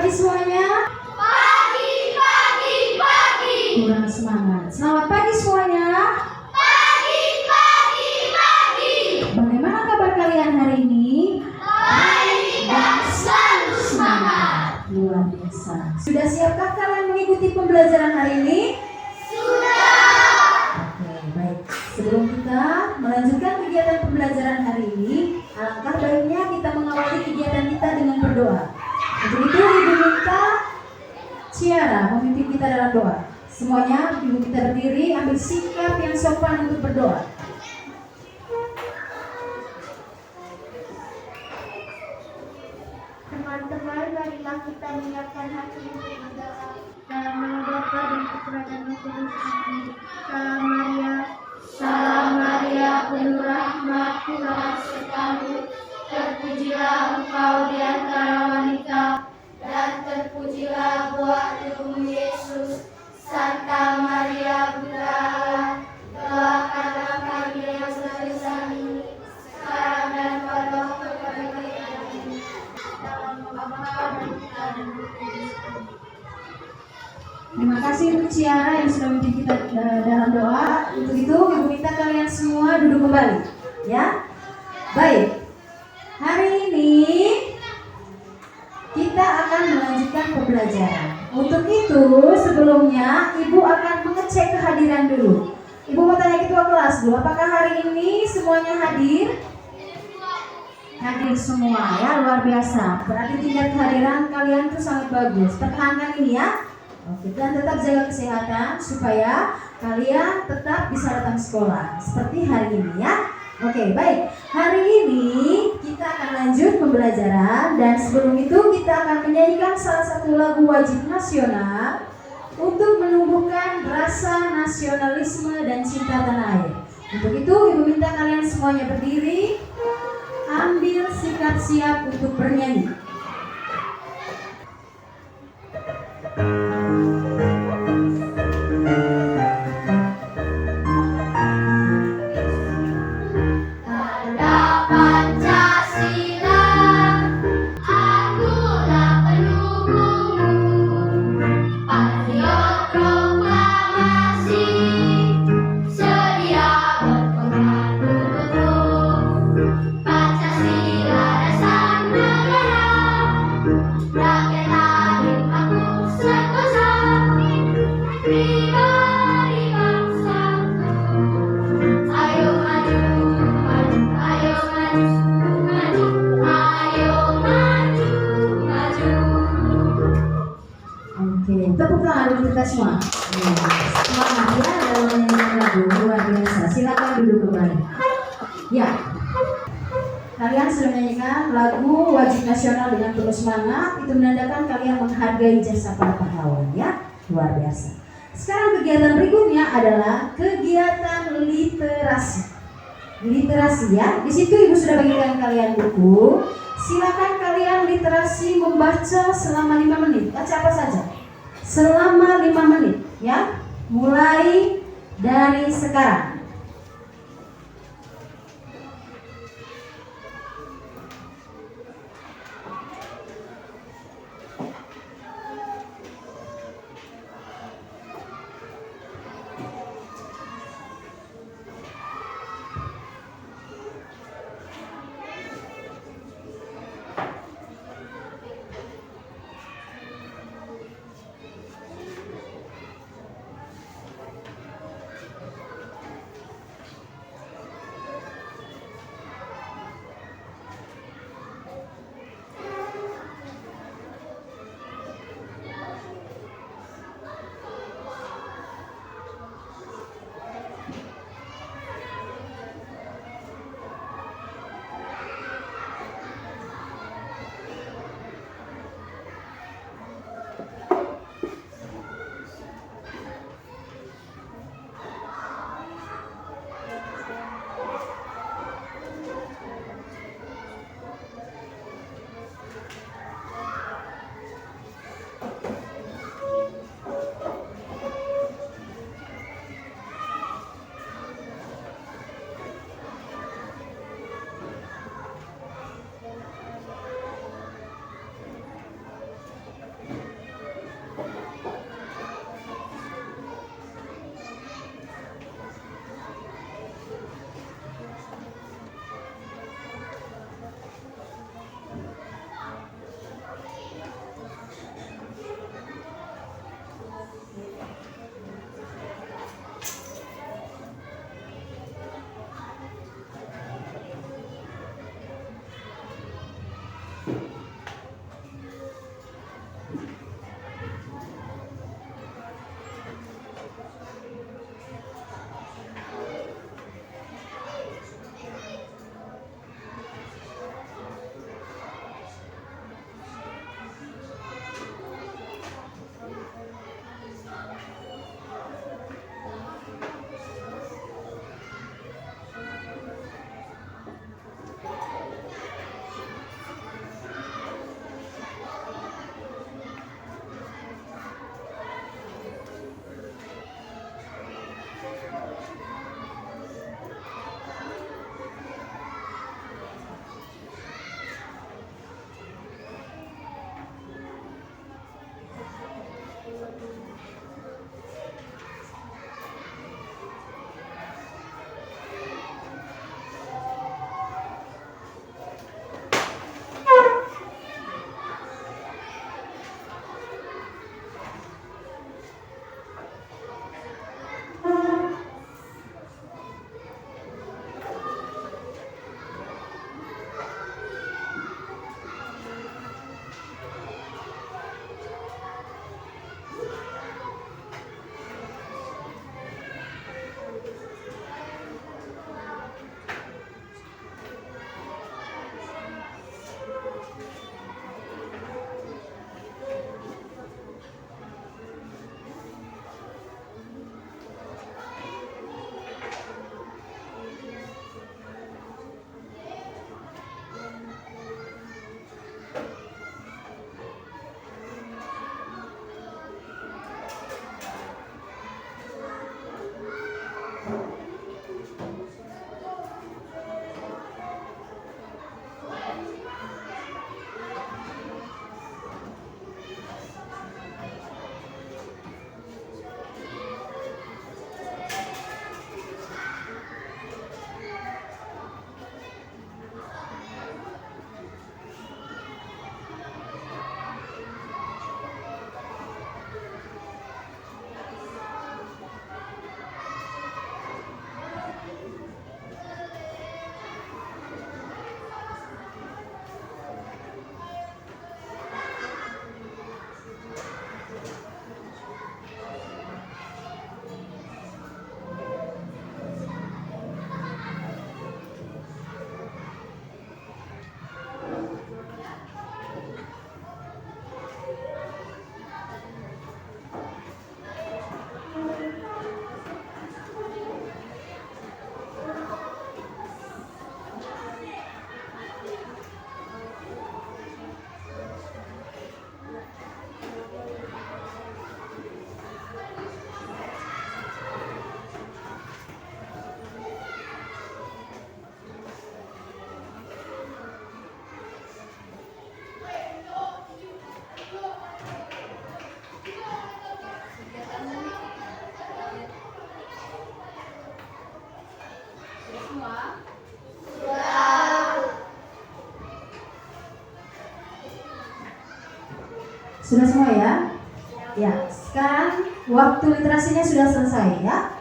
pagi semuanya. Pagi, pagi, pagi. Kurang semangat. Selamat pagi semuanya. Pagi, pagi, pagi. Bagaimana kabar kalian hari ini? Baik dan selalu semangat. Luar biasa. Sudah siapkah kalian mengikuti pembelajaran hari ini? Sudah. Oke, baik. Sebelum kita melanjutkan kegiatan pembelajaran hari ini, alangkah baiknya kita mengawali kegiatan kita dengan berdoa. Untuk itu, Ibu minta Ciara memimpin kita dalam doa. Semuanya, Ibu kita berdiri, ambil sikap yang sopan untuk berdoa. Teman-teman, marilah kita menyiapkan hati untuk berdoa dalam nama Bapa dan Putra dan Roh Kudus. Amin. Salam Maria, penuh rahmat, Tuhan sertamu. Terpujilah engkau di antara wanita, dan terpujilah buah tubuhmu Yesus. Santa Maria, Bunda Allah, doakanlah kami yang berdosa ini, sekarang dan pada waktu kematian kami. Dalam nama Bapa dan Putra dan Roh Kudus. Amin. Terima kasih untuk Ciara yang sudah memimpin kita dalam doa. Untuk itu, Ibu minta kalian semua duduk kembali. Ya, baik. Hari ini kita akan melanjutkan pembelajaran. Untuk itu, sebelumnya Ibu akan mengecek kehadiran dulu. Ibu mau tanya ketua kelas dulu, apakah hari ini semuanya hadir? Hadir semua ya, luar biasa. Berarti tingkat kehadiran kalian itu sangat bagus. Pertahankan ini ya. Oke, dan tetap jaga kesehatan supaya kalian tetap bisa datang sekolah seperti hari ini ya. Oke, baik. Hari ini kita akan lanjut pembelajaran, dan sebelum itu kita akan menyanyikan salah satu lagu wajib nasional untuk menumbuhkan rasa nasionalisme dan cinta tanah air. Untuk itu, Ibu minta kalian semuanya berdiri, ambil sikap siap untuk bernyanyi. Tepuk tangan dulu kita semua. Semangat ya dalam menyanyikan lagu, luar biasa. Silakan duduk kembali. Ya, kalian sudah menyanyikan lagu wajib nasional dengan penuh semangat. Itu menandakan kalian menghargai jasa para pahlawan ya, luar biasa. Sekarang kegiatan berikutnya adalah kegiatan literasi. Literasi ya. Di situ Ibu sudah bagikan kalian buku. Silakan kalian literasi membaca selama 5 menit. Baca apa saja? Selama 5 menit ya, mulai dari sekarang. Sudah semua ya? Ya, sekarang waktu literasinya sudah selesai ya.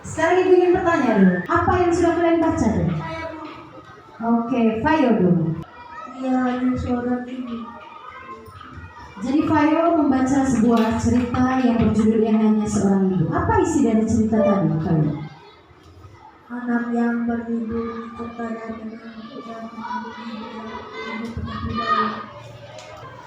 Sekarang ibu ingin bertanya dulu, apa yang sudah kalian baca dulu? Oke, Fayo dulu. Ia hanya seorang ibu. Jadi Fayo membaca sebuah cerita yang berjudul Yang Hanya Seorang Ibu. Apa isi dari cerita tadi, Fayo? Anak yang beribu kepada dengan yang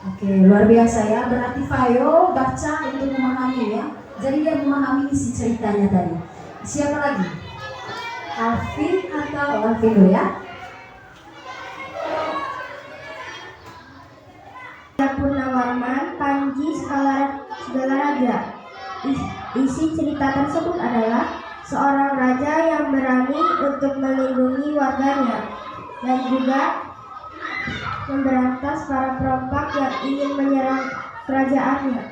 Oke, luar biasa ya. Berarti Fayo baca untuk memahami ya. Jadi dia memahami isi ceritanya tadi. Siapa lagi? Alvin atau Alvin dulu ya? Purnawarman, Panji Segala Raja. Isi cerita tersebut adalah seorang raja yang berani untuk melindungi warganya dan juga memberantas para perompak yang ingin menyerang kerajaannya.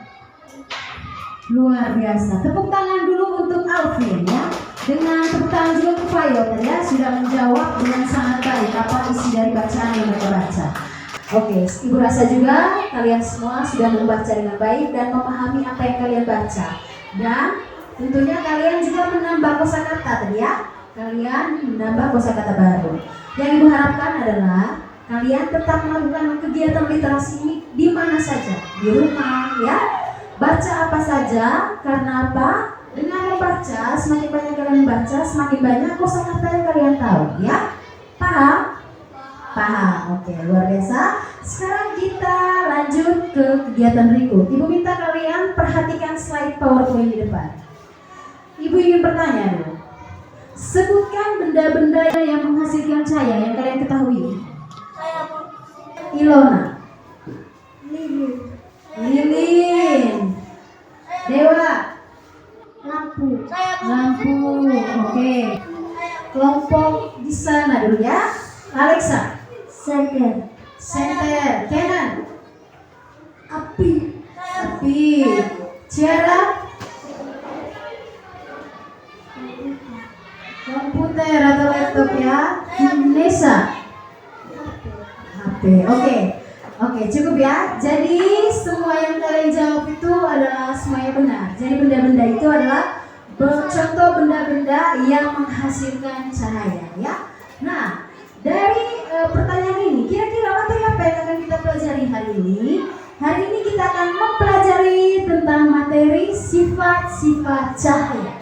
Luar biasa. Tepuk tangan dulu untuk Alvin ya. Dengan tepuk tangan juga untuk Fayo ya, sudah menjawab dengan sangat baik apa isi dari bacaan yang mereka baca. Oke, ibu rasa juga kalian semua sudah membaca dengan baik dan memahami apa yang kalian baca. Dan tentunya kalian juga menambah kosakata tadi ya. Kalian menambah kosakata baru. Yang ibu harapkan adalah kalian tetap melakukan kegiatan literasi ini di mana saja, di rumah ya. Baca apa saja, karena apa? Dengan membaca, semakin banyak kalian membaca, semakin banyak kosakata yang kalian tahu ya. Paham? Paham, oke, luar biasa. Sekarang kita lanjut ke kegiatan berikut. Ibu minta kalian perhatikan slide PowerPoint di depan. Ibu ingin bertanya dulu. Sebutkan benda-benda yang menghasilkan cahaya yang kalian ketahui. Ilona. Lilin. Dewa. Lampu. Lampu, oke. Kelompok di sana dulu ya. Alexa. Senter. Center, Kenan. Api. Api. Ciara. Komputer atau laptop ya. Nesa. HP. Oke, cukup ya. Jadi semua yang kalian jawab itu adalah semuanya benar. Jadi benda-benda itu adalah contoh benda-benda yang menghasilkan cahaya ya. Nah, dari pertanyaan ini, kira-kira materi apa yang akan kita pelajari hari ini? Hari ini kita akan mempelajari tentang materi sifat-sifat cahaya.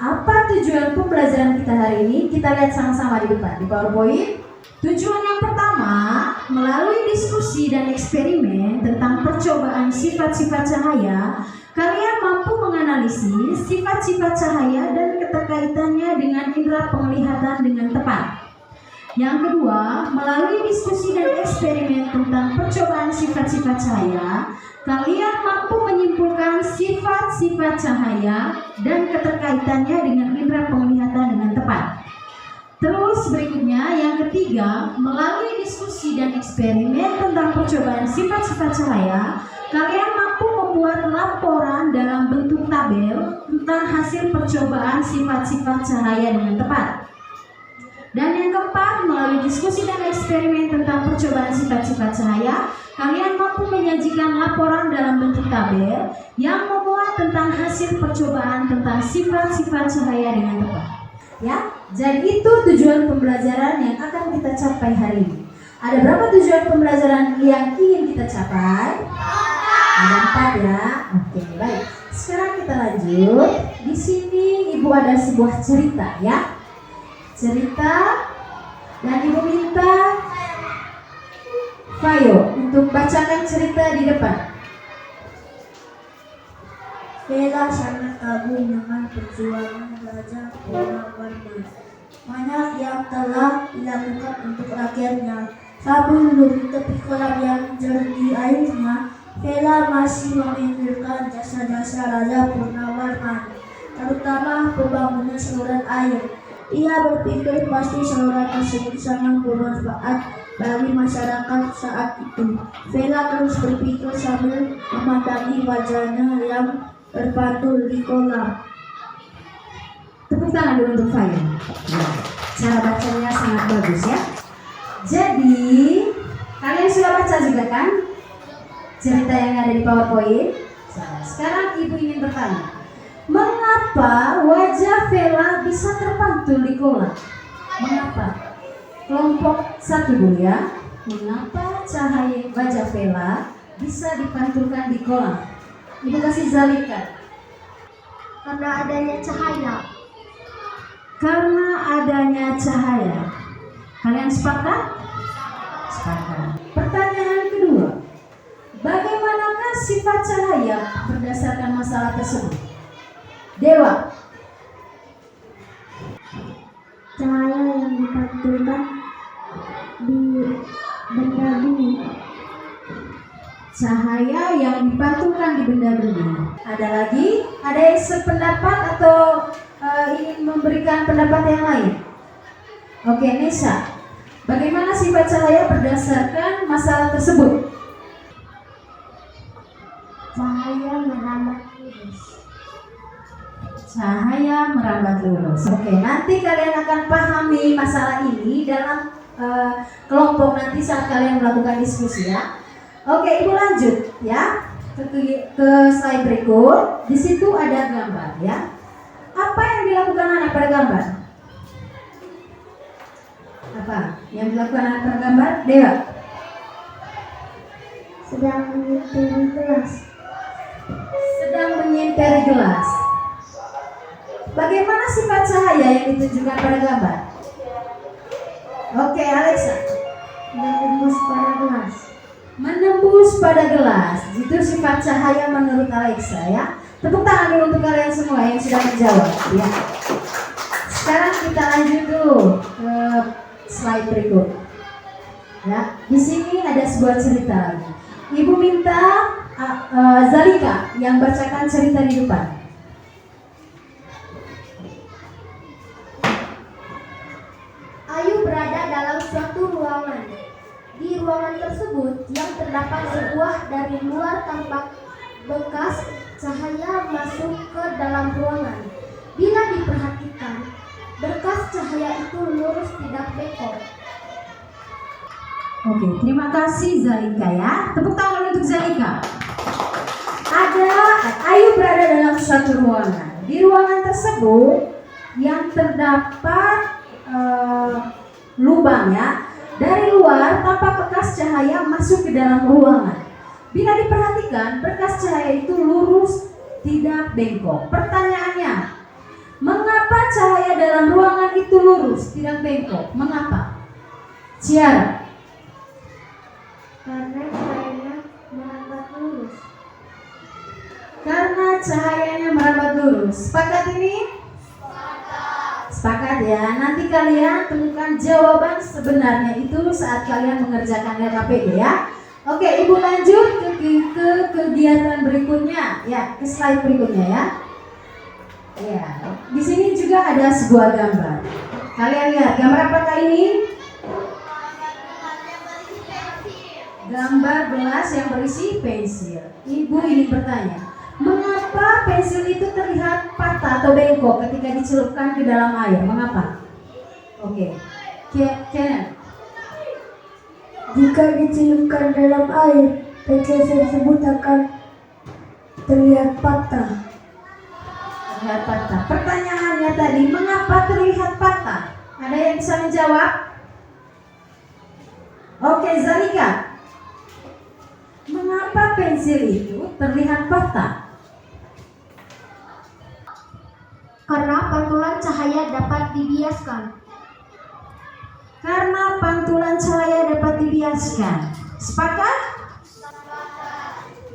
Apa tujuan pembelajaran kita hari ini? Kita lihat sama-sama di depan, di PowerPoint. Tujuan yang pertama, melalui diskusi dan eksperimen tentang percobaan sifat-sifat cahaya, kalian mampu menganalisis sifat-sifat cahaya dan keterkaitannya dengan indera penglihatan dengan tepat. Yang kedua, melalui diskusi dan eksperimen tentang percobaan sifat-sifat cahaya, kalian mampu menyimpulkan sifat-sifat cahaya dan keterkaitannya dengan indera penglihatan dengan tepat. Terus berikutnya, yang ketiga, melalui diskusi dan eksperimen tentang percobaan sifat-sifat cahaya, kalian mampu membuat laporan dalam bentuk tabel tentang hasil percobaan sifat-sifat cahaya dengan tepat. Dan yang keempat, melalui diskusi dan eksperimen tentang percobaan sifat-sifat cahaya, kalian mampu menyajikan laporan dalam bentuk tabel yang memuat tentang hasil percobaan tentang sifat-sifat cahaya dengan tepat. Ya, jadi itu tujuan pembelajaran yang akan kita capai hari ini. Ada berapa tujuan pembelajaran yang ingin kita capai? Ada 4 ya. Oke, baik. Sekarang kita lanjut. Di sini ibu ada sebuah cerita ya. Cerita, dan ibu minta Fayo untuk bacakan cerita di depan. Vela sangat kagum dengan perjuangan Raja Purnawarman. Banyak yang telah dilakukan untuk rakyatnya. Sambil duduk di tepi kolam yang jernih airnya, Vela masih memikirkan jasa-jasa Raja Purnawarman, terutama pembangunan saluran air. Ia berpikir pasti saluran tersebut sangat bermanfaat bagi masyarakat saat itu. Vela terus berpikir sambil memandangi wajahnya yang terpantul di kolam. Tepuk tangan dulu untuk Fayo. Cara bacanya sangat bagus ya. Jadi kalian sudah baca juga kan cerita yang ada di PowerPoint? Sekarang ibu ingin bertanya, mengapa wajah Vela bisa terpantul di kolam? Mengapa? Kelompok 1 dulu ya. Mengapa cahaya wajah Vela bisa dipantulkan di kolam? Ibu kasih Zalika. Karena adanya cahaya. Karena adanya cahaya. Kalian sepakat? Sepakat. Pertanyaan kedua, bagaimanakah sifat cahaya berdasarkan masalah tersebut? Dewa. Cahaya yang dipantulkan di benda bumi. Cahaya yang dipantulkan di benda-benda. Ada lagi? Ada yang sependapat atau ingin memberikan pendapat yang lain? Oke, Nisa. Bagaimana sifat cahaya berdasarkan masalah tersebut? Cahaya merambat lurus. Cahaya merambat lurus. Oke, nanti kalian akan pahami masalah ini dalam kelompok nanti saat kalian melakukan diskusi ya. Oke, Ibu lanjut ya ke slide berikut. Di situ ada gambar ya. Apa yang dilakukan anak pada gambar? Apa yang dilakukan anak pada gambar? Dewa. Sedang menyintiri gelas. Sedang menyintiri gelas. Bagaimana sifat cahaya yang ditunjukkan pada gambar? Oke, Alexa. Menembus pada gelas. Menembus pada gelas. Itu sifat cahaya menurut Alexa ya. Tepuk tangan dulu untuk kalian semua yang sudah menjawab ya. Sekarang kita lanjut dulu ke slide berikut. Ya, di sini ada sebuah cerita lagi. Ibu minta Zalika yang bacakan cerita di depan. Ayu berada dalam suatu ruangan. Di ruangan tersebut yang terdapat sebuah dari luar tampak bekas cahaya masuk ke dalam ruangan. Bila diperhatikan, berkas cahaya itu lurus tidak bengkok. Oke, terima kasih Zalika ya. Tepuk tangan dulu untuk Zalika. Ayu berada dalam suatu ruangan. Di ruangan tersebut yang terdapat lubang ya. Dari luar tampak bekas cahaya masuk ke dalam ruangan. Bila diperhatikan, berkas cahaya itu lurus, tidak bengkok. Pertanyaannya, mengapa cahaya dalam ruangan itu lurus, tidak bengkok? Mengapa? Ciara. Karena cahayanya merambat lurus. Karena cahayanya merambat lurus. Sepakat ini? Sepakat ya. Nanti kalian temukan jawaban sebenarnya itu saat kalian mengerjakan LKPD ya. Oke, Ibu lanjut ke kegiatan berikutnya ya, ke slide berikutnya ya. Ya, di sini juga ada sebuah gambar. Kalian lihat gambar apakah ini? Gambar gelas yang berisi pensil. Ibu ingin bertanya, mengapa pensil itu terlihat patah atau bengkok ketika dicelupkan ke dalam air? Mengapa? Oke, Kenan. Jika dicelupkan dalam air, pensil tersebut akan terlihat patah. Terlihat patah. Pertanyaannya tadi, mengapa terlihat patah? Ada yang bisa menjawab? Oke, Zalika. Mengapa pensil itu terlihat patah? Karena pantulan cahaya dapat dibiaskan. Karena pantulan cahaya dapat dibiaskan. Sepakat?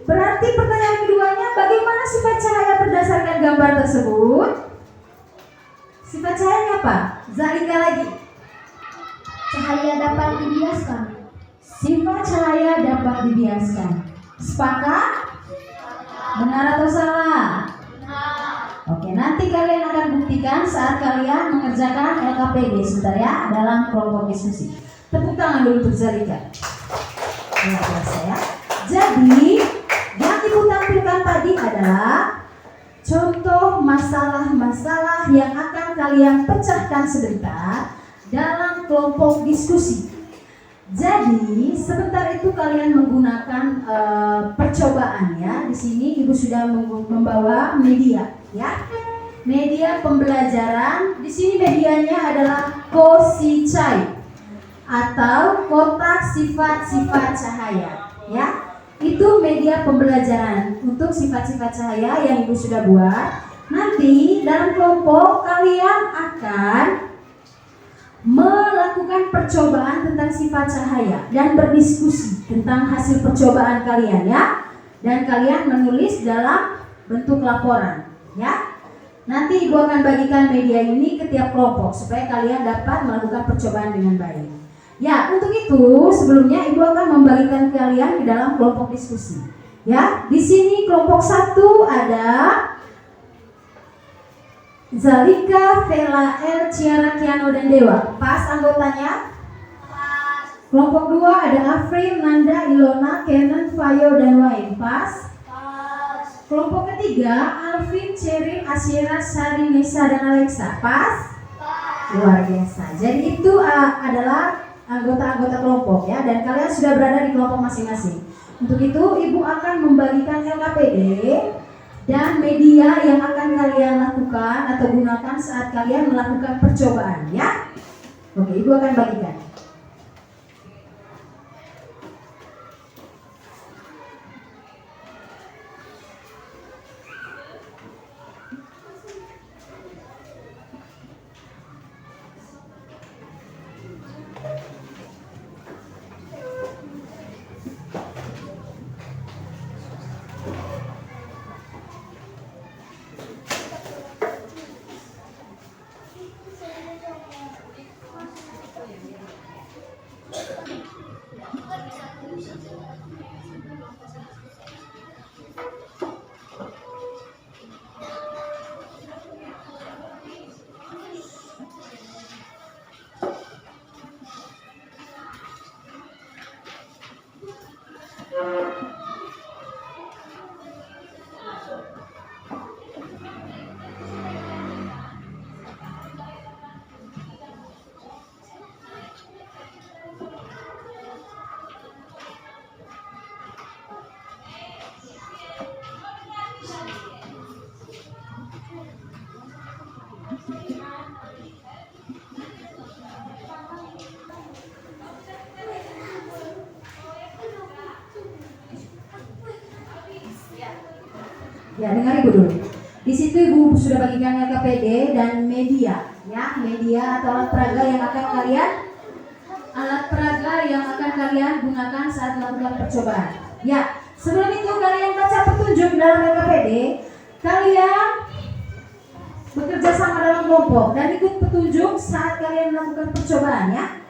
Berarti pertanyaan keduanya, bagaimana sifat cahaya berdasarkan gambar tersebut? Sifat cahayanya apa? Zalika lagi. Cahaya dapat dibiaskan. Sifat cahaya dapat dibiaskan. Sepakat? Benar atau salah? Oke, nanti kalian akan buktikan saat kalian mengerjakan LKPD sebentar ya dalam kelompok diskusi. Tepuk tangan dulu untuk Zalika. Luar biasa ya. Jadi yang Ibu tampilkan tadi adalah contoh masalah-masalah yang akan kalian pecahkan sebentar dalam kelompok diskusi. Jadi sebentar itu kalian menggunakan percobaan ya. Di sini Ibu sudah membawa media ya. Media pembelajaran. Di sini medianya adalah Kosicai atau kotak sifat-sifat cahaya ya. Itu media pembelajaran untuk sifat-sifat cahaya yang Ibu sudah buat. Nanti dalam kelompok kalian akan melakukan percobaan tentang sifat cahaya dan berdiskusi tentang hasil percobaan kalian ya. Dan kalian menulis dalam bentuk laporan ya. Nanti Ibu akan bagikan media ini ke tiap kelompok supaya kalian dapat melakukan percobaan dengan baik. Ya, untuk itu sebelumnya Ibu akan membagikan kalian di dalam kelompok diskusi. Ya, di sini kelompok 1 ada Zalika, Vela, El, Ciara, Kiano, dan Dewa. Pas anggotanya? Pas. Kelompok 2 ada Afrin, Nanda, Ilona, Kenan, Fayo, dan Wain. Pas. Pas. Kelompok ketiga Alvin, Cheryl, Asyira, Sari, Nisa, dan Alexa. Pas. Pas. Luar biasa. Jadi itu adalah anggota-anggota kelompok ya. Dan kalian sudah berada di kelompok masing-masing. Untuk itu Ibu akan membagikan LKPD dan media yang akan kalian lakukan atau gunakan saat kalian melakukan percobaan ya. Oke, Ibu akan bagikan. Ya, dengar Ibu dulu. Di situ Ibu sudah bagikan LKPD dan media, ya, media atau alat peraga yang akan kalian gunakan saat melakukan percobaan. Ya, sebelum itu kalian baca petunjuk dalam LKPD, kalian bekerja sama dalam kelompok dan ikut petunjuk saat kalian melakukan percobaan ya.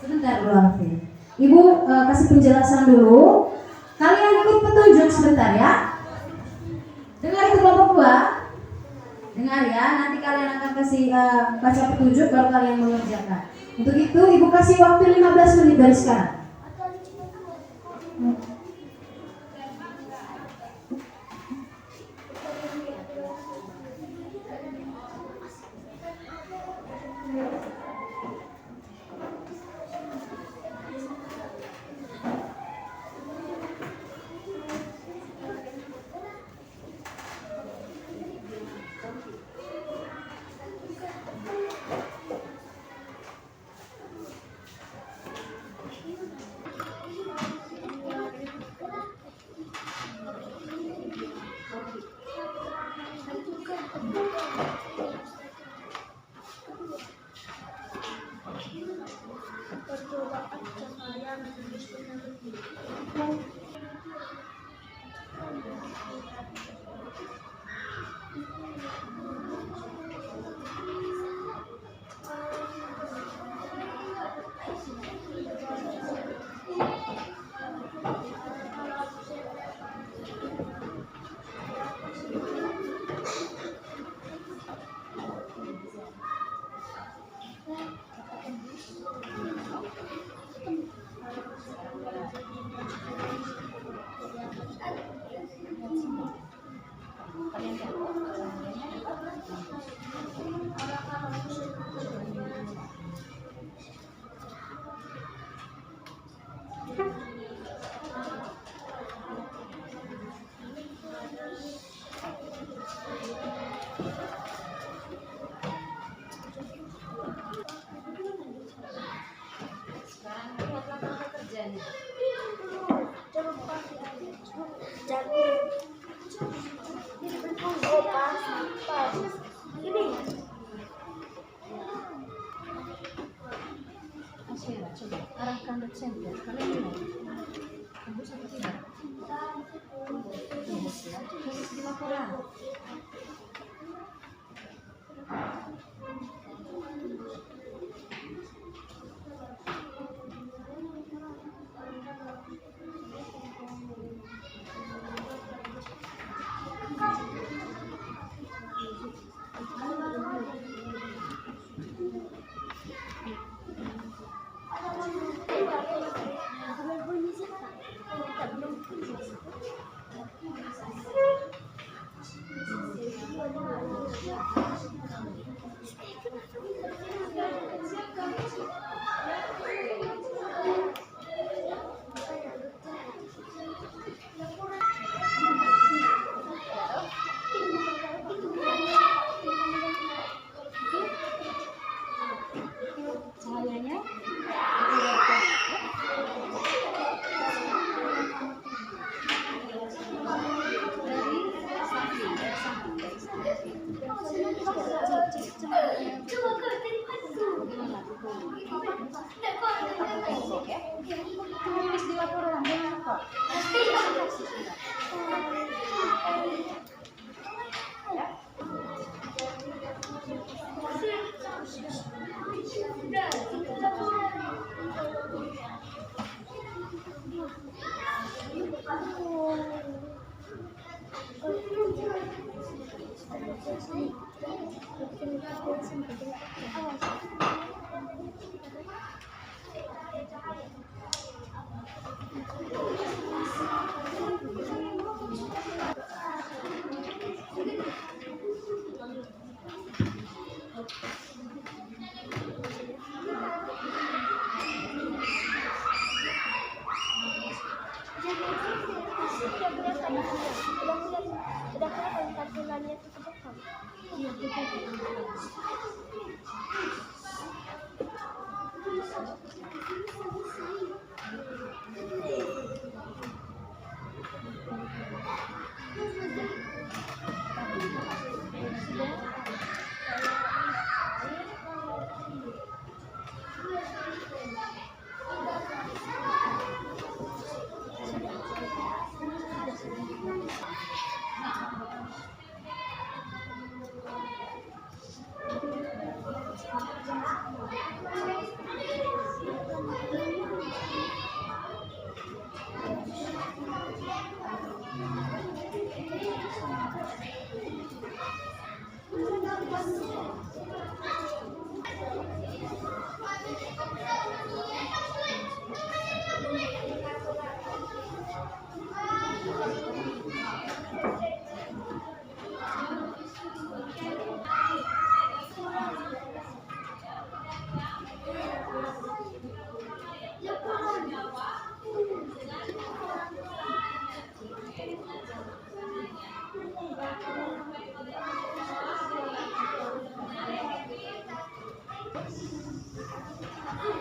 Sebentar dulu Alvin. Ibu kasih penjelasan dulu. Kalian ikut petunjuk sebentar ya. Dengar itu kelompok 2. Dengar ya, nanti kalian akan kasih baca petunjuk baru kalian mengerjakan. Untuk itu Ibu kasih waktu 15 menit dari sekarang.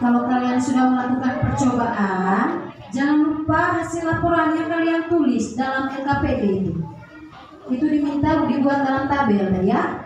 Kalau kalian sudah melakukan percobaan, jangan lupa hasil laporan yang kalian tulis dalam LKPD itu. Itu diminta dibuat dalam tabel ya.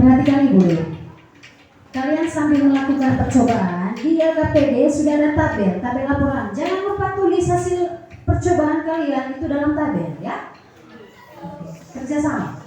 Perhatikan Ibu ya. Kalian sambil melakukan percobaan di LKPD sudah ada tabel laporan. Jangan lupa tulis hasil percobaan kalian itu dalam tabel ya. Kerjasama.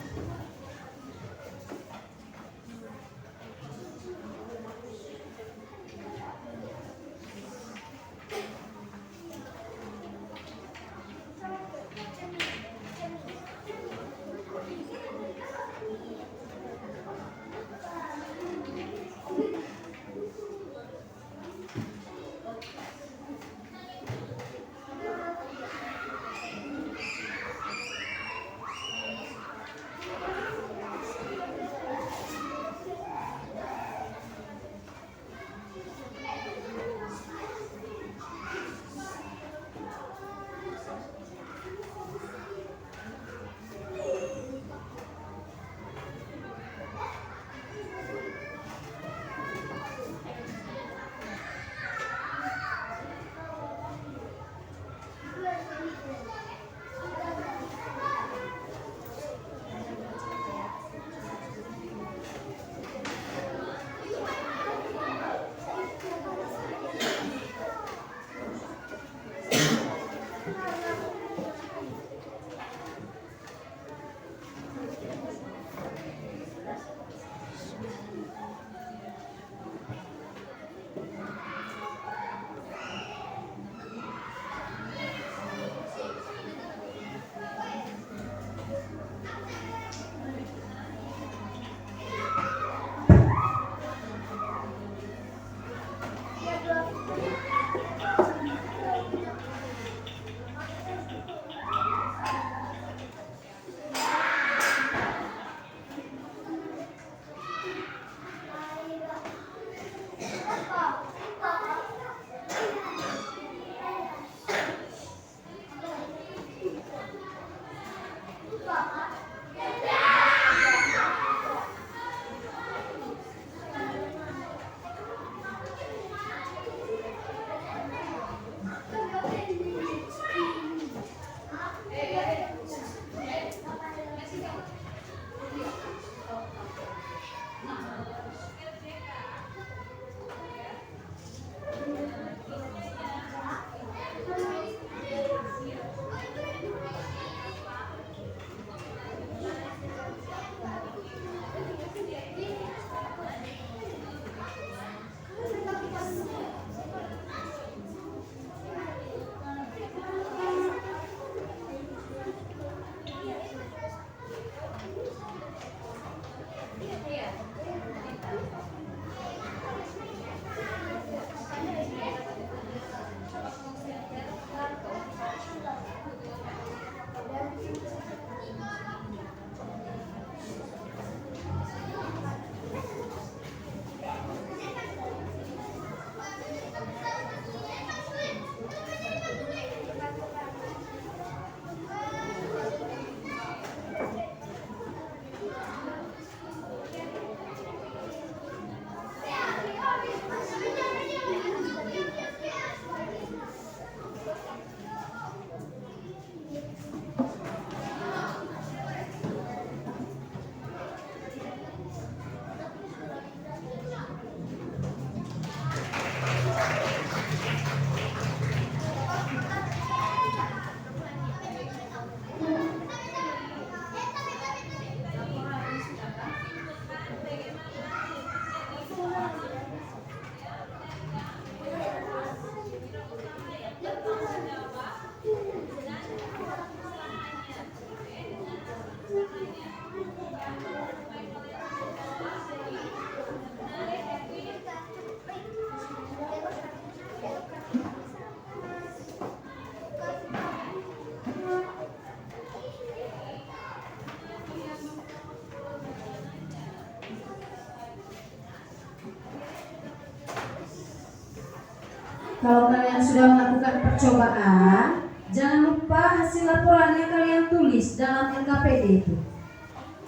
Kalau kalian sudah melakukan percobaan, jangan lupa hasil laporan yang kalian tulis dalam LKPD itu.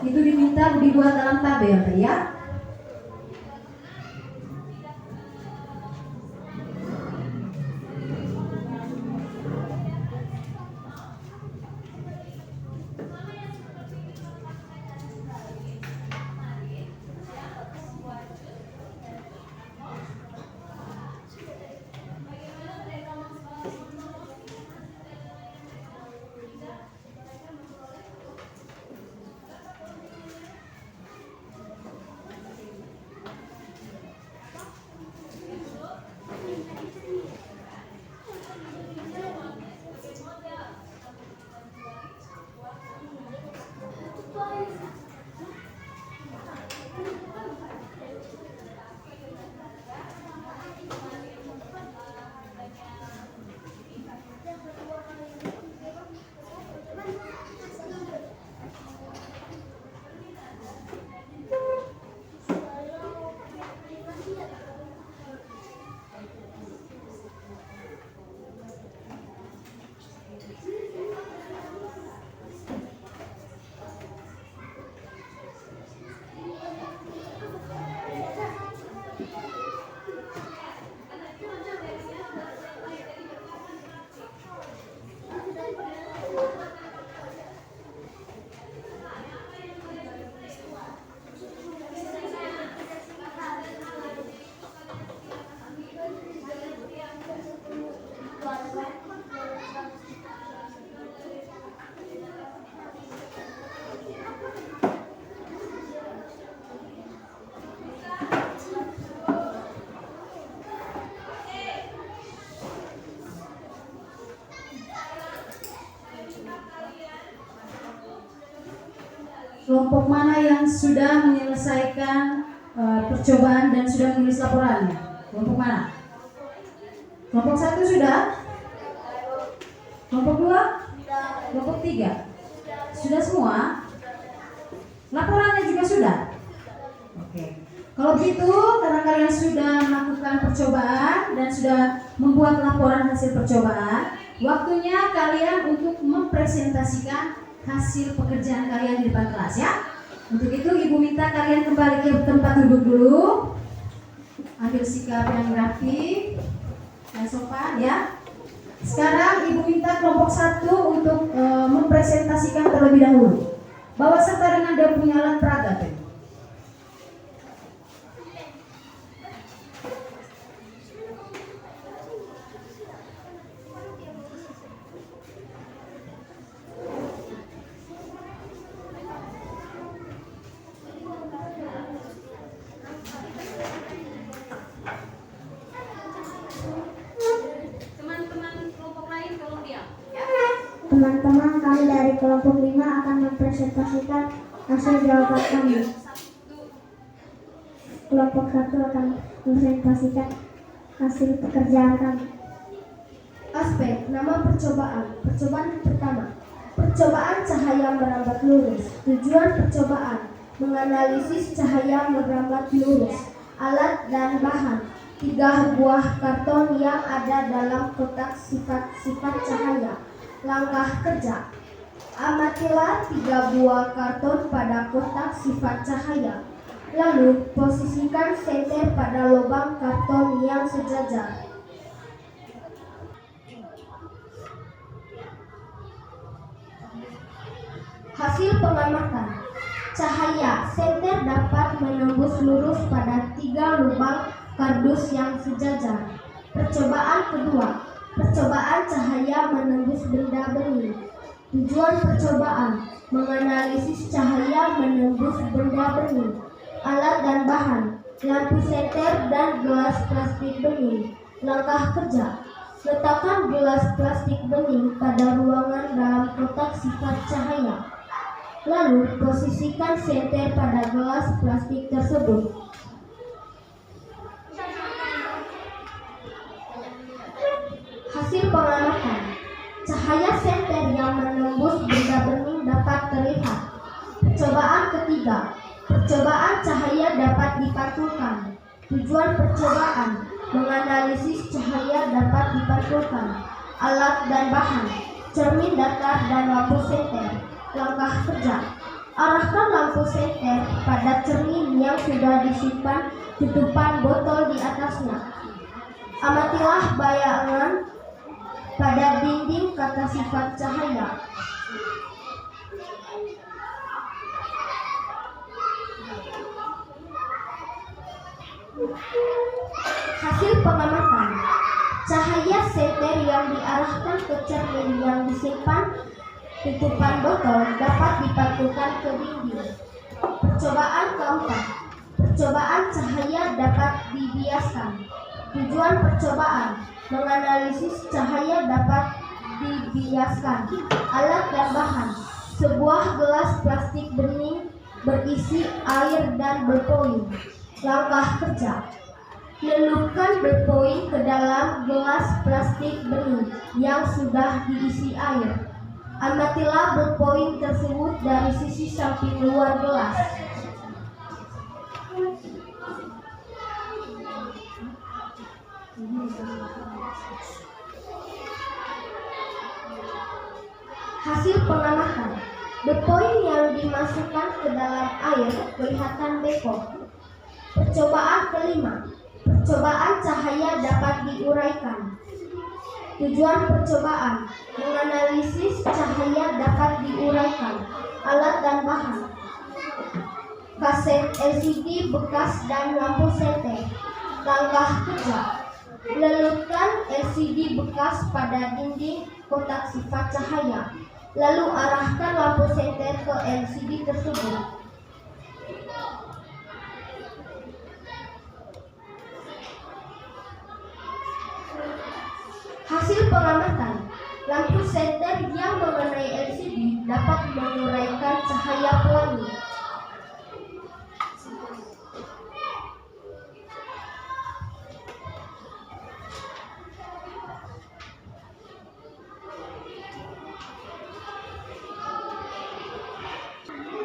Itu diminta dibuat dalam tabel ya. Kelompok mana yang sudah menyelesaikan percobaan dan sudah menulis laporannya? Kelompok mana? Kelompok 1 sudah? Kelompok 2? Kelompok 3? Sudah semua? Laporannya juga sudah? Oke. Kalau begitu, karena kalian sudah melakukan percobaan dan sudah membuat laporan hasil percobaan, waktunya kalian untuk mempresentasikan hasil pekerjaan kalian di depan kelas ya. Untuk itu Ibu minta kalian kembali ke tempat duduk dulu. Ambil sikap yang rapi dan sopan ya. Sekarang Ibu minta kelompok 1 untuk mempresentasikan terlebih dahulu. Bawa serta dengan dia punya alat peraga tuh. Teman-teman, kami dari kelompok 5 akan mempresentasikan hasil jawaban kami. Kelompok 1 akan mempresentasikan hasil pekerjaan kami. Aspek nama percobaan. Percobaan pertama, percobaan cahaya merambat lurus. Tujuan percobaan, menganalisis cahaya merambat lurus. Alat dan bahan, 3 buah karton yang ada dalam kotak sifat-sifat cahaya. Langkah kerja, amatilah 3 buah karton pada kotak sifat cahaya. Lalu posisikan senter pada lubang karton yang sejajar. Hasil pengamatan, cahaya senter dapat menembus lurus pada 3 lubang kardus yang sejajar. Percobaan kedua, percobaan cahaya menembus benda bening. Tujuan percobaan, menganalisis cahaya menembus benda bening. Alat dan bahan, lampu senter dan gelas plastik bening. Langkah kerja, letakkan gelas plastik bening pada ruangan dalam kotak sifat cahaya. Lalu posisikan senter pada gelas plastik tersebut. Hasil pengamatan, cahaya senter yang menembus benda bening dapat terlihat. Percobaan ketiga, percobaan cahaya dapat dipantulkan. Tujuan percobaan, menganalisis cahaya dapat dipantulkan. Alat dan bahan, cermin datar dan lampu senter. Langkah kerja, arahkan lampu senter pada cermin yang sudah disimpan tutupan botol di atasnya. Amatilah bayangan pada dinding kata sifat cahaya. Hasil pengamatan, cahaya senter yang diarahkan ke cermin yang disimpan tutupan botol dapat dipantulkan ke dinding. Percobaan keempat, percobaan cahaya dapat dibiaskan. Tujuan percobaan, menganalisis cahaya dapat dibiaskan. Alat dan bahan, sebuah gelas plastik bening berisi air dan berpoin. Langkah kerja, lelupkan berpoin ke dalam gelas plastik bening yang sudah diisi air. Amatilah berpoin tersebut dari sisi samping luar gelas. Hasil pengamatan, berpoin yang dimasukkan ke dalam air kelihatan beko. Percobaan kelima, percobaan cahaya dapat diuraikan. Tujuan percobaan, menganalisis cahaya dapat diuraikan. Alat dan bahan, kaset LCD bekas dan lampu senter. Langkah kerja, lelupkan LCD bekas pada dinding kotak sifat cahaya. Lalu arahkan lampu senter ke LCD tersebut. Hasil pengamatan, lampu senter yang mengenai LCD dapat menguraikan cahaya pelangi.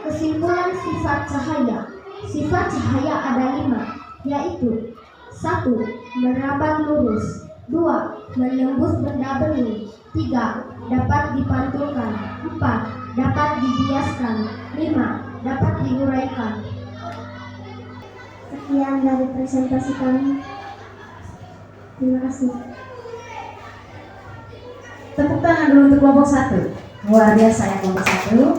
Kesimpulan sifat cahaya. Sifat cahaya ada 5, yaitu 1. Merambat lurus, 2. Menembus benda bening, 3. Dapat dipantulkan, 4. Dapat dibiaskan, 5. Dapat diuraikan. Sekian dari presentasi kami. Terima kasih. Tepuk tangan dulu untuk kelompok 1. Luar biasa ya kelompok 1.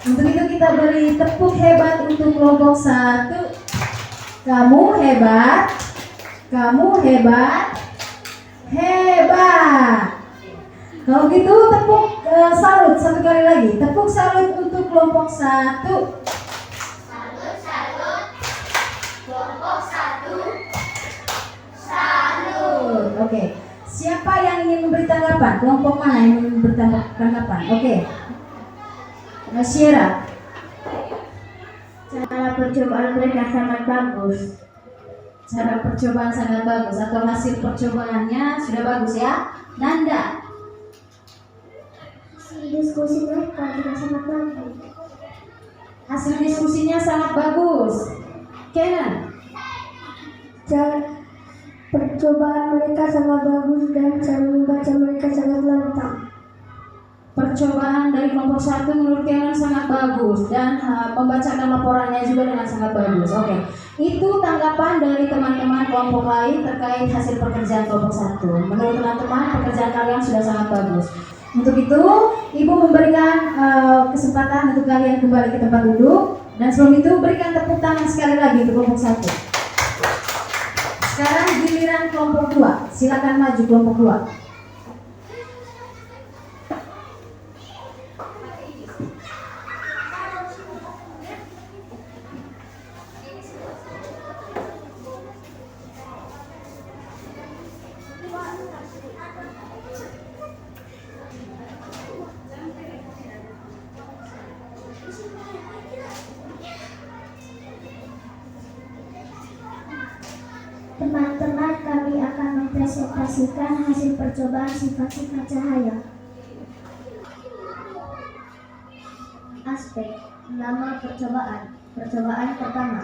Untuk itu kita beri tepuk hebat untuk kelompok 1. Kamu hebat. Kamu hebat. Hebat. Kalau gitu tepuk salut satu kali lagi. Tepuk salut untuk kelompok 1. Salut, salut. Kelompok 1. Salut. Oke. Siapa yang ingin memberi tanggapan? Kelompok mana yang ingin memberi tanggapan? Oke. Syera. Cara percobaan mereka sangat bagus. Cara percobaan sangat bagus atau hasil percobaannya sudah bagus ya. Nanda. Diskusi mereka juga sangat bagus. Hasil diskusinya sangat bagus. Kenan. Cara percobaan mereka sangat bagus dan cara membaca mereka sangat lantang. Percobaan dari kelompok 1 menurut Kenan sangat bagus dan membacakan laporannya juga dengan sangat bagus. Oke. Itu tanggapan dari teman-teman kelompok lain terkait hasil pekerjaan kelompok 1. Menurut teman-teman pekerjaan kalian sudah sangat bagus. Untuk itu, Ibu memberikan kesempatan untuk kalian kembali ke tempat duduk. Dan sebelum itu, berikan tepuk tangan sekali lagi untuk kelompok 1. Sekarang giliran kelompok 2. Silakan maju kelompok 2. Teman-teman, kami akan mempresentasikan hasil percobaan sifat-sifat cahaya. Aspek nama percobaan. Percobaan pertama,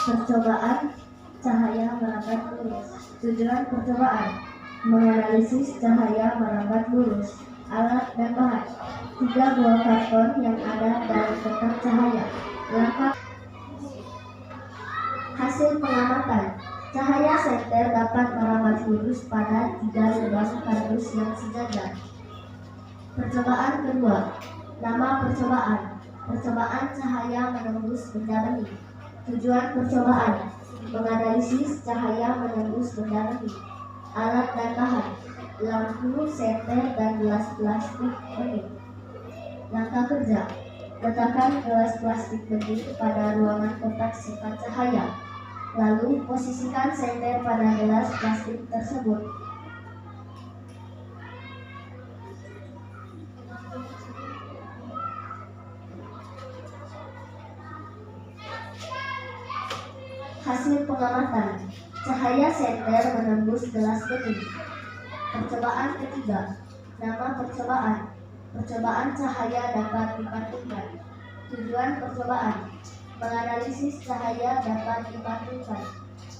percobaan cahaya merambat lurus. Tujuan percobaan, menganalisis cahaya merambat lurus. Alat dan bahan, 3 buah karton yang ada dalam kotak cahaya. Langkah hasil pengamatan. Cahaya senter dapat merambat lurus pada 3 lubang kardus yang sejajar. Percobaan kedua, nama percobaan. Percobaan cahaya menembus benda bening. Tujuan percobaan, menganalisis cahaya menembus benda bening. Alat dan bahan, lampu, senter, dan gelas plastik bening. Langkah kerja, letakkan gelas plastik bening pada ruangan kotak sifat cahaya. Lalu posisikan senter pada gelas plastik tersebut. Hasil pengamatan, cahaya senter menembus gelas bening. Percobaan ketiga, nama percobaan. Percobaan cahaya dapat dipantulkan. Tujuan percobaan, menganalisis cahaya dapat dipantulkan.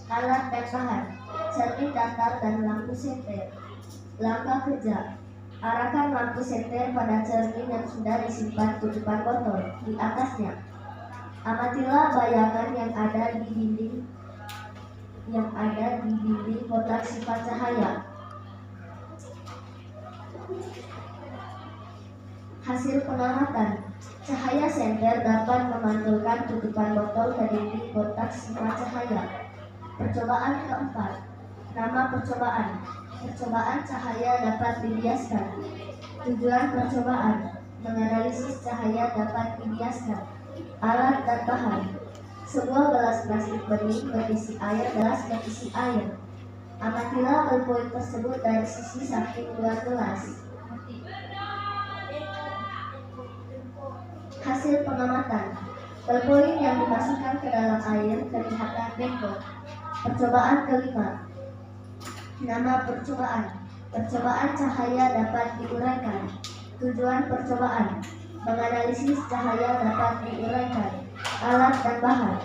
Alat dan bahan, cermin datar dan lampu senter. Langkah kerja, arahkan lampu senter pada cermin yang sudah disimpan tutupan botol di atasnya. Amatilah bayangan yang ada di dinding kotak sifat cahaya. Hasil pengamatan, cahaya senter dapat memantulkan tutupan botol ke dinding kotak sifat cahaya. Percobaan keempat, nama percobaan. Percobaan cahaya dapat dibiaskan. Tujuan percobaan, menganalisis cahaya dapat dibiaskan. Alat dan bahan, sebuah gelas plastik bening berisi air, gelas berisi air. Amatilah ballpoint tersebut dari sisi samping luar gelas. Hasil pengamatan. Trampolin yang dimasukkan ke dalam air kelihatan bengkok. Percobaan kelima. Nama percobaan. Percobaan cahaya dapat diuraikan. Tujuan percobaan. Menganalisis cahaya dapat diuraikan. Alat dan bahan.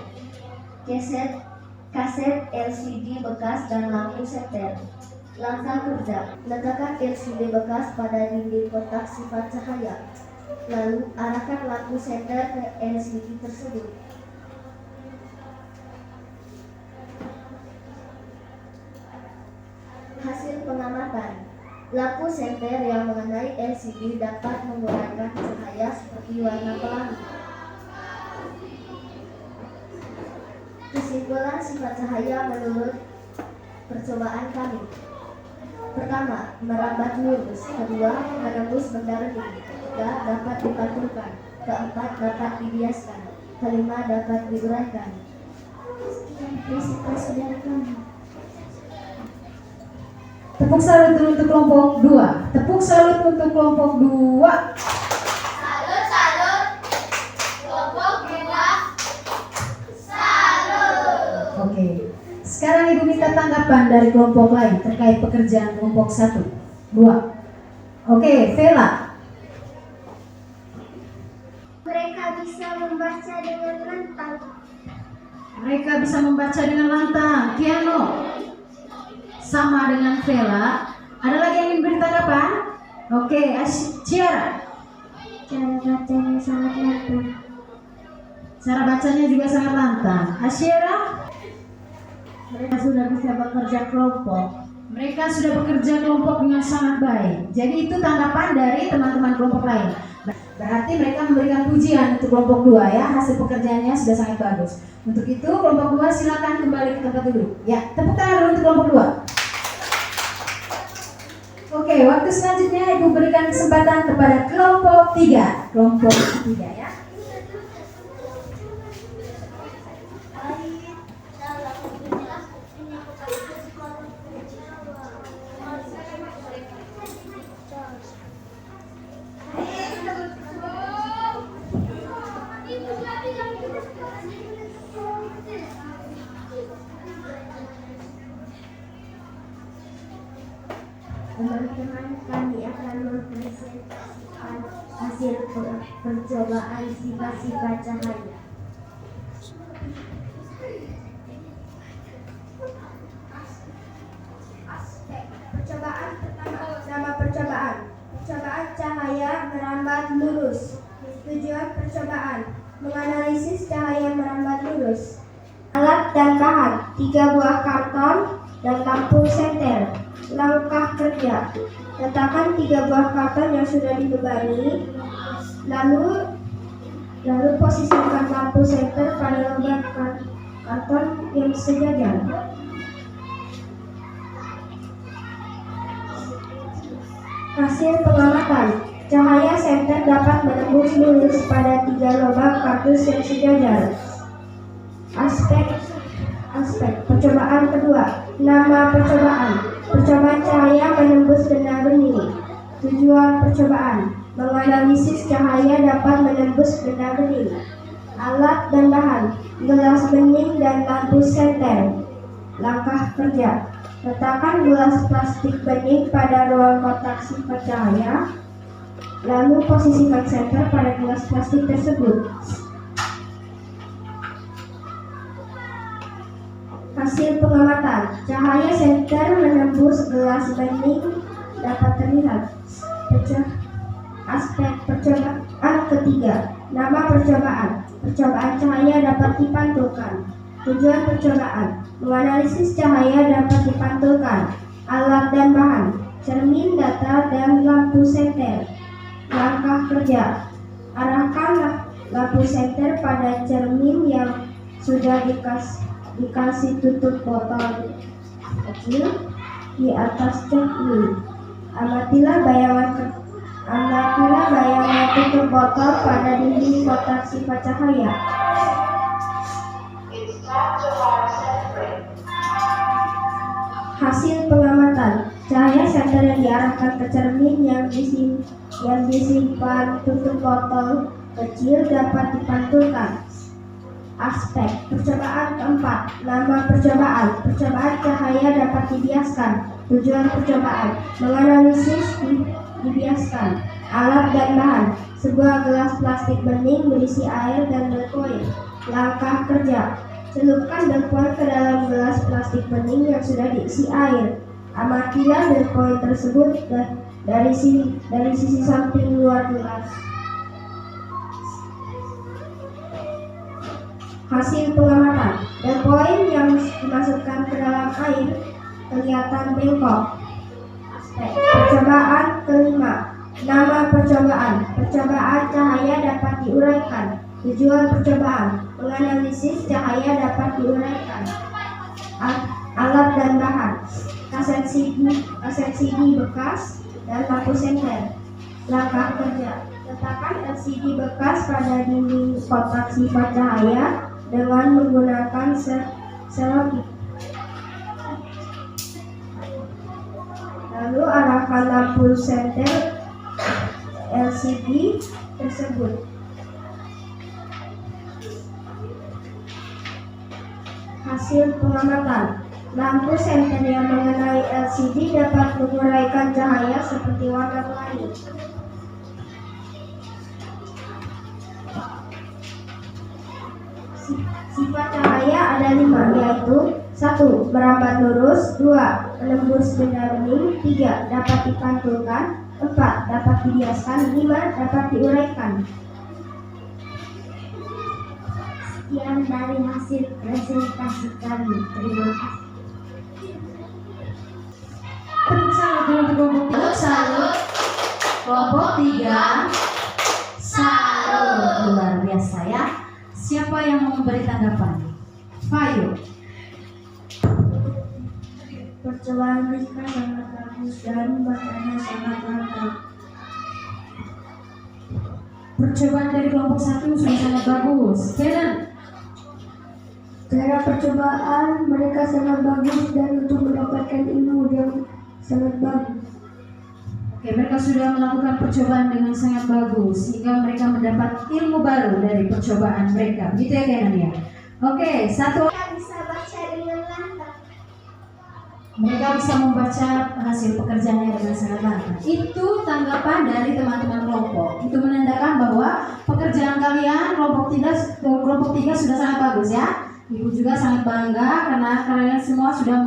Kaset LCD bekas dan lampu senter. Langkah kerja. Letakkan LCD bekas pada dinding kotak sifat cahaya. Lalu arahkan lampu senter ke LCD tersebut. Hasil pengamatan. Lampu senter yang mengenai LCD dapat menguraikan cahaya seperti warna pelangi. Kesimpulan sifat cahaya menurut percobaan kami. Pertama, merambat lurus. Kedua, menembus benda redup. Ketiga, dapat dipantulkan. Keempat, dapat dibiaskan. Kelima, dapat diuraikan. Presentasi kami. Tepuk salut untuk kelompok 2. Tepuk salut untuk kelompok 2. Salut, kelompok 2. Salut. Oke. Sekarang Ibu minta tanggapan dari kelompok lain terkait pekerjaan kelompok 1, 2. Oke, Vela. Mereka bisa membaca dengan lantang. Mereka bisa membaca dengan lantang. Kiano. Sama dengan Vela. Ada lagi yang ingin beri tanggapan? Oke, Ciara. Cara bacanya sangat lantang. Cara bacanya juga sangat lantang. Asyera. Mereka sudah bisa bekerja kelompok. Mereka sudah bekerja kelompok dengan sangat baik. Jadi itu tanggapan dari teman-teman kelompok lain. Berarti mereka memberikan pujian untuk kelompok 2 ya. Hasil pekerjaannya sudah sangat bagus. Untuk itu kelompok 2 silakan kembali ke tempat duduk. Ya, tepuk tangan dulu untuk kelompok 2. Oke, waktu selanjutnya Ibu berikan kesempatan kepada kelompok 3. Kelompok 3 ya. Teman-teman, kami akan mempresentasikan hasil percobaan sifat-sifat cahaya. Percobaan pertama. Nama percobaan. Percobaan cahaya merambat lurus. Tujuan percobaan. Menganalisis cahaya merambat lurus. Alat dan bahan. 3 buah karton dan lampu senter. Langkah kerja. Letakkan 3 buah karton yang sudah dibebani. Lalu posisikan lampu senter pada lubang karton yang sejajar. Hasil pengamatan. Cahaya senter dapat menembus lurus pada 3 lubang kardus yang sejajar. Aspek percobaan kedua. Nama percobaan. Percobaan cahaya menembus benda bening. Tujuan percobaan. Menganalisis cahaya dapat menembus benda bening. Alat dan bahan. Gelas bening dan lampu senter. Langkah kerja. Letakkan gelas plastik bening pada ruang kotak sifat cahaya. Lalu posisikan senter pada gelas plastik tersebut. Hasil pengamatan. Cahaya senter menembus gelas bening dapat terlihat. Aspek percobaan ketiga. Nama percobaan. Percobaan cahaya dapat dipantulkan. Tujuan percobaan. Menganalisis cahaya dapat dipantulkan. Alat dan bahan. Cermin, data, dan lampu senter. Langkah kerja. Arahkan lampu senter pada cermin yang sudah dikasih tutup botol kecil di atas cermin. Amatilah bayangan tutup botol pada dinding kotak sifat cahaya. Hasil pengamatan. Cahaya senter yang diarahkan ke cermin yang disimpan tutup botol kecil dapat dipantulkan. Aspek percobaan keempat, nama percobaan. Percobaan cahaya dapat dibiaskan. Tujuan percobaan, menganalisis dibiaskan. Alat dan bahan, sebuah gelas plastik bening berisi air dan berkoin. Langkah kerja, celupkan berkoin ke dalam gelas plastik bening yang sudah diisi air. Amatilah berkoin tersebut dari sisi samping luar gelas. Hasil pengamatan, berkoin yang dimasukkan ke dalam air kelihatan bengkok. Aspek percobaan kelima, nama percobaan. Percobaan cahaya dapat diuraikan. Tujuan percobaan, menganalisis cahaya dapat diuraikan. Alat dan bahan, kaset CD bekas dan lampu senter. Langkah kerja, letakkan LCD bekas pada dinding kotak sifat cahaya dengan menggunakan selotip. Lalu arahkan lampu senter LCD tersebut. Hasil pengamatan, lampu senter yang mengenai LCD dapat menguraikan cahaya seperti warna pelangi. Sifat cahaya ada 5, yaitu 1. Merambat lurus, 2. Menembus benda bening, 3. Dapat dipantulkan, 4. Dapat dibiaskan, 5. Dapat diuraikan. Sekian dari hasil presentasi kami. Terima kasih. Tepuk tangan dulu untuk kelompok 1. Kelompok 3. Salut, luar biasa ya. Siapa yang mau memberi tanggapan? Fayo. Percobaan Rika sangat bagus dan bacanya sangat lengkap. Percobaan dari kelompok 1 sudah sangat bagus. Kenan. Cara percobaan mereka sangat bagus dan untuk mendapatkan ilmu yang sangat bagus. Oke, mereka sudah melakukan percobaan dengan sangat bagus sehingga mereka mendapat ilmu baru dari percobaan mereka. Gitu ya Kenan ya. Oke, 1. Mereka bisa baca dengan lantang. Mereka bisa membaca hasil pekerjaannya dengan sangat lantang. Itu tanggapan dari teman-teman kelompok. Itu menandakan bahwa pekerjaan kalian kelompok 3 sudah sangat bagus ya. Ibu juga sangat bangga karena kalian semua sudah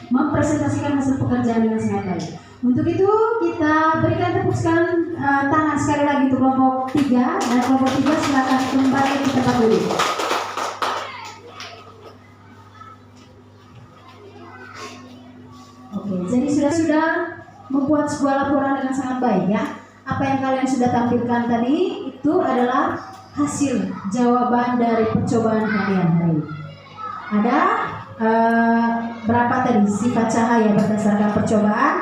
mempresentasikan hasil pekerjaan dengan sangat baik. Untuk itu kita berikan tepuk tangan sekali lagi untuk kelompok 3, dan kelompok 3 silakan kembali ke tempat dulu. Oke, jadi sudah membuat sebuah laporan dengan sangat baik ya. Apa yang kalian sudah tampilkan tadi itu adalah hasil jawaban dari percobaan kalian hari ini. Ada berapa tadi sifat cahaya berdasarkan percobaan?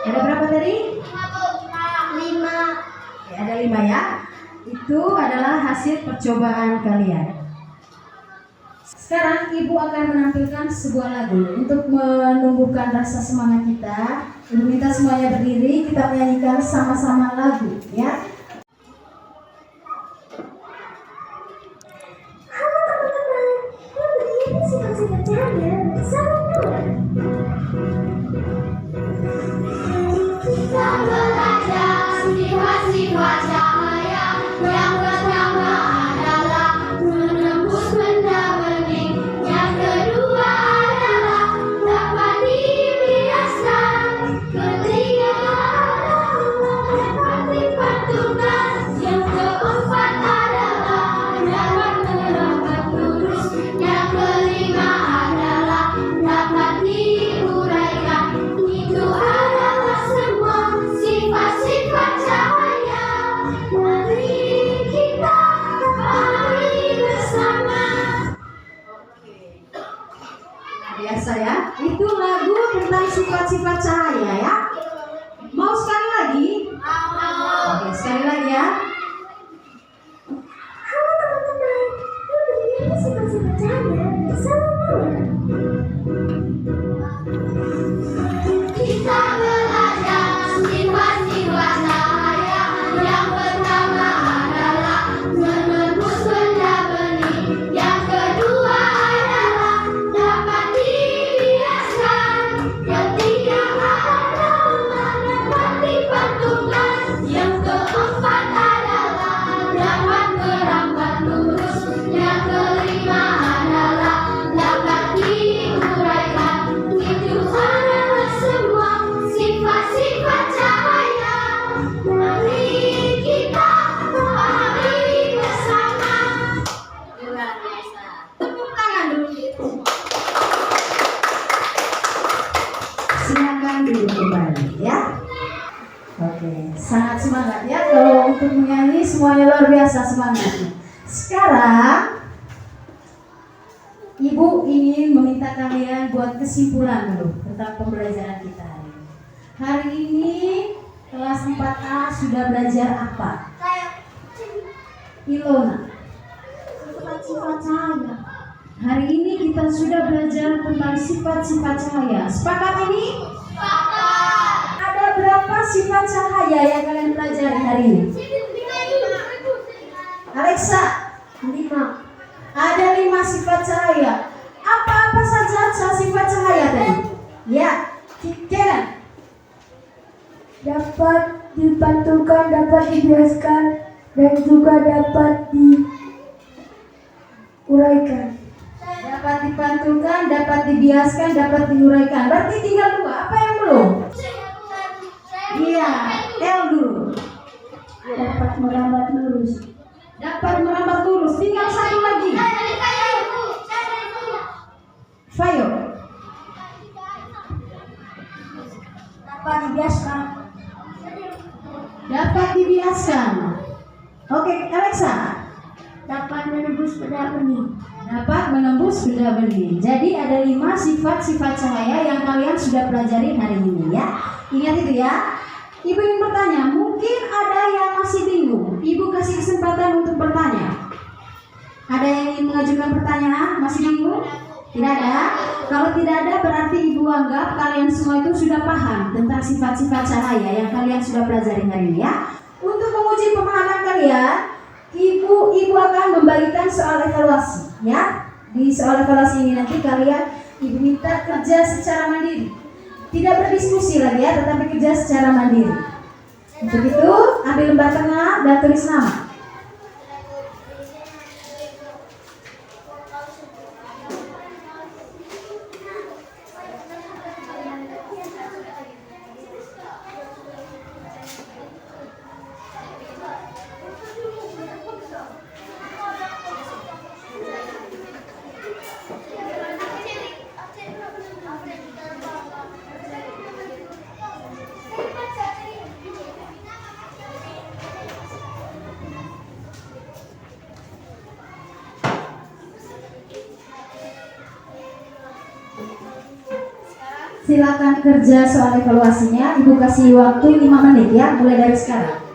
Ada berapa tadi? 5. Oke, ada 5 ya. Itu adalah hasil percobaan kalian. Sekarang Ibu akan menampilkan sebuah lagu untuk menumbuhkan rasa semangat kita. Ibu minta semuanya berdiri, kita menyanyikan sama-sama lagu ya. Halo teman-teman, yang begini sifat-sifat cahaya sangat mudah. Kita belajar sifat-sifat cahaya. Yang pertama adalah menembus benda bening. Yang kedua adalah dapat dibiaskan. Ketiga adalah dapat dipantulkan. Oke, sangat semangat ya. Kalau untuk menyanyi semuanya luar biasa semangatnya. Sekarang Ibu ingin meminta kalian buat kesimpulan dulu tentang pembelajaran kita hari ini. Hari ini kelas 4A sudah belajar apa? Ilona. Sifat-sifat cahaya. Hari ini kita sudah belajar tentang sifat-sifat cahaya. Sepakat ini? Ada berapa sifat cahaya yang kalian pelajari hari ini? Alexa, 5. ada 5 sifat cahaya. Apa-apa saja sifat cahaya tadi? Ya, Karen. Dapat dipantulkan, dapat dibiaskan, dan juga dapat diuraikan. Dapat dipantulkan, dapat dibiaskan, dapat diuraikan. Berarti tinggal 2. Apa yang belum? Iya, L dulu. Dapat merambat lurus. Dapat merambat lurus. Tinggal 1 lagi. Fayo. Dapat dibiaskan. Dapat dibiaskan. Oke, Alexa. Dapat menembus benda benih. Dapat menembus benda bening. Jadi ada 5 sifat-sifat cahaya yang kalian sudah pelajari hari ini ya. Ingat itu ya. Ibu ingin bertanya, mungkin ada yang masih bingung. Ibu kasih kesempatan untuk bertanya. Ada yang ingin mengajukan pertanyaan? Masih bingung? Tidak ada? Kalau tidak ada berarti ibu anggap kalian semua itu sudah paham tentang sifat-sifat cahaya yang kalian sudah pelajari hari ini ya. Untuk menguji pemahaman kalian, Ibu akan membagikan soal evaluasi ya. Di soal evaluasi ini nanti kalian Ibu minta kerja secara mandiri. Tidak berdiskusi lagi ya, tetapi kerja secara mandiri. Untuk itu, ambil lembar tengah dan tulis nama. Silakan kerja soal evaluasinya. Ibu kasih waktu 5 menit ya, mulai dari sekarang.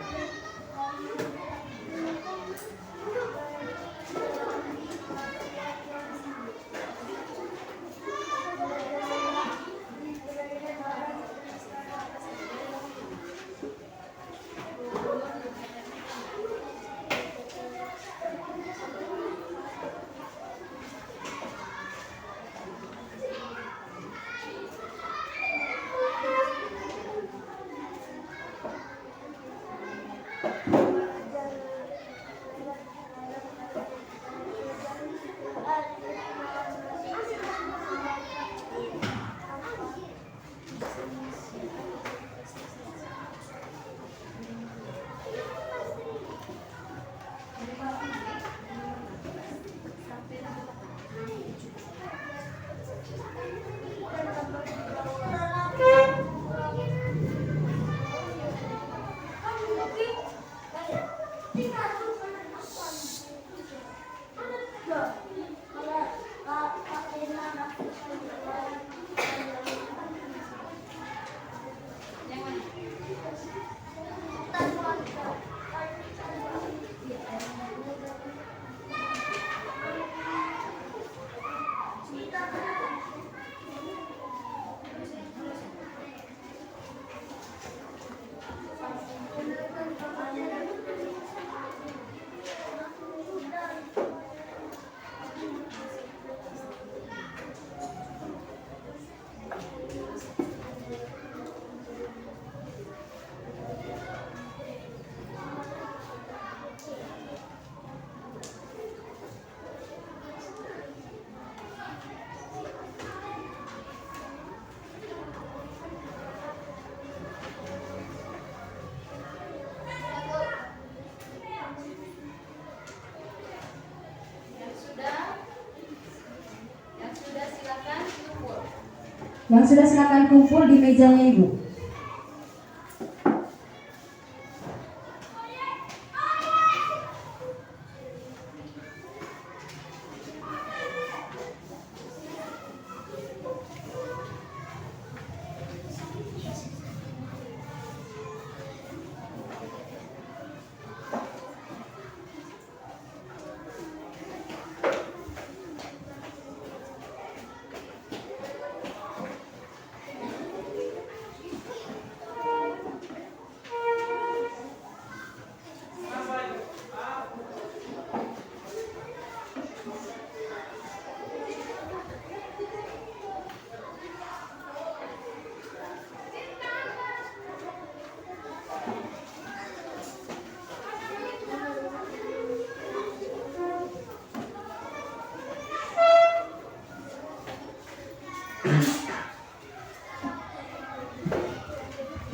Yang sudah silakan kumpul di mejanya Ibu.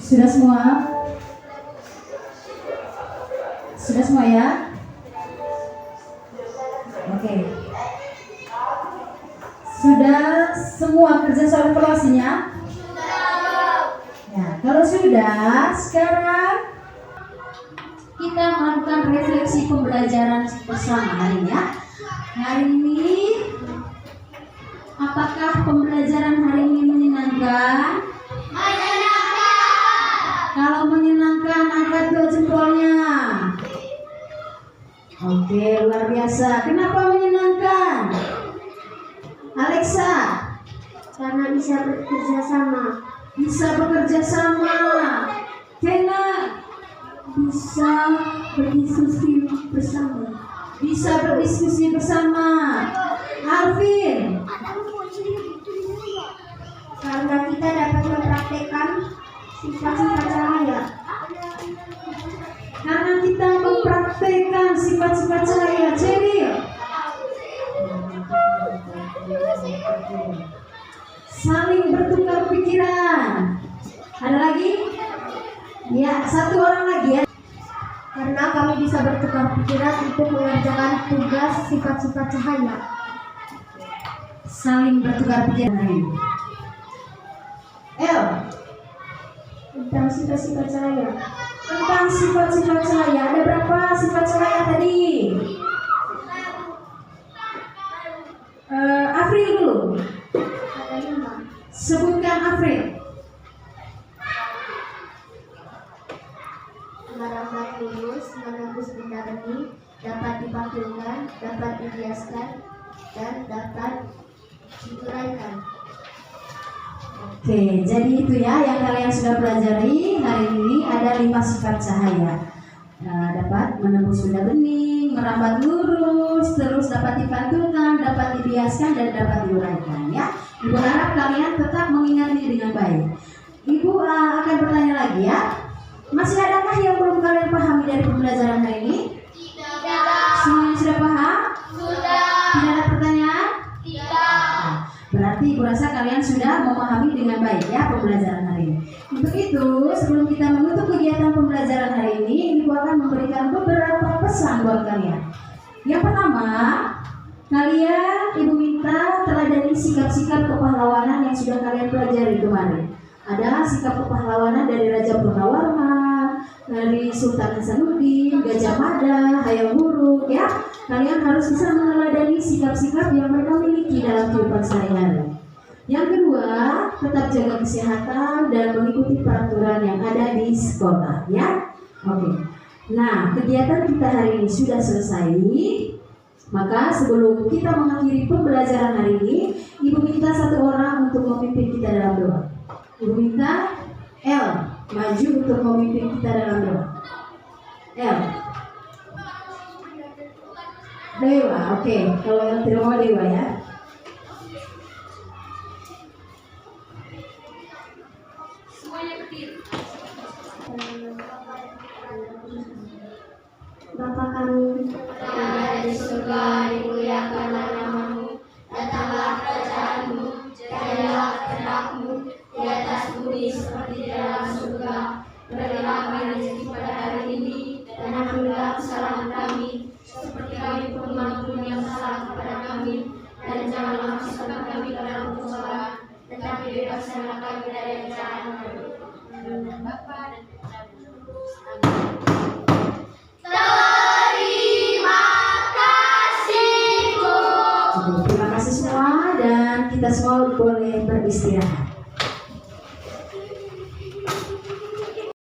Sudah semua? Sudah semua ya? Oke. Sudah semua kerja soal evaluasinya? Ya, kalau sudah, sekarang kita melakukan refleksi pembelajaran bersama hari ini ya. Hari ini, apakah pembelajaran hari ini menyenangkan? Kalau menyenangkan, angkat dua jempolnya. Oke, luar biasa. Kenapa menyenangkan? Alexa? Karena bisa bekerja sama. Bisa bekerja sama. Kena? Bisa berdiskusi bersama. Bisa berdiskusi bersama. Alvin? Karena kita dapat mempraktekkan sifat-sifat cahaya. Karena kita mempraktekkan sifat-sifat cahaya. Ceril? Saling bertukar pikiran. Ada lagi? Ya, satu orang lagi ya. Karena kami bisa bertukar pikiran untuk mengerjakan tugas sifat-sifat cahaya. Saling bertukar pikiran hari ini. El, Tentang sifat-sifat cahaya. tentang sifat-sifat cahaya. Ada berapa sifat cahaya tadi? Afril dulu. Ada 5. Sebutkan Afril. Merambat lurus, menembus benda benih, dapat dipantulkan, dapat dihiaskan, dan dapat diuraikan. Oke, jadi itu ya yang kalian sudah pelajari hari ini. Ada 5 sifat cahaya. Dapat menembus benda bening, merambat lurus, terus dapat dipantulkan, dapat dibiaskan, dan dapat diuraikan ya. Ibu harap kalian tetap mengingat ini dengan baik. Ibu akan bertanya lagi ya. Masih adakah yang belum kalian pahami dari pembelajaran hari ini? Tidak. Semuanya sudah paham? Sudah. Tidak ada pertanyaan? Tidak. Berarti ibu rasa kalian sudah memahami dengan baik ya pembelajaran hari ini. Untuk itu, sebelum kita menutup kegiatan pembelajaran hari ini, ibu akan memberikan beberapa pesan buat kalian. Yang pertama, kalian ibu minta teladani sikap-sikap kepahlawanan yang sudah kalian pelajari kemarin. Ada sikap kepahlawanan dari Raja Purnawarman, dari Sultan Hasanuddin, Gajah Mada, Hayam Wuruk ya. Kalian harus bisa meneladani sikap-sikap yang mereka miliki dalam kehidupan sehari-hari. Yang kedua, tetap jaga kesehatan dan mengikuti peraturan yang ada di sekolah ya. Oke. Nah, kegiatan kita hari ini sudah selesai. Maka sebelum kita mengakhiri pembelajaran hari ini, ibu minta satu orang untuk memimpin kita dalam doa. Ibu minta El maju untuk memimpin kita dalam doa. El. Dewa, oke. Kalau yang tidak mau Dewa ya. Bapa kami yang ada di surga, dimuliakanlah namamu, datanglah kerajaanmu, jadilah kehendakmu di atas bumi seperti di dalam surga. Berilah kami rezeki pada hari ini, dan ampunilah kesalahan kami, seperti kami pun mengampuni yang salah kepada kami, dan janganlah masukkan kami ke dalam pencobaan, tetapi bebaskanlah kami dari yang jahat. Bapa dan Putra dan Roh Kudus. Amin. Terima kasih semua dan kita semua boleh beristirahat.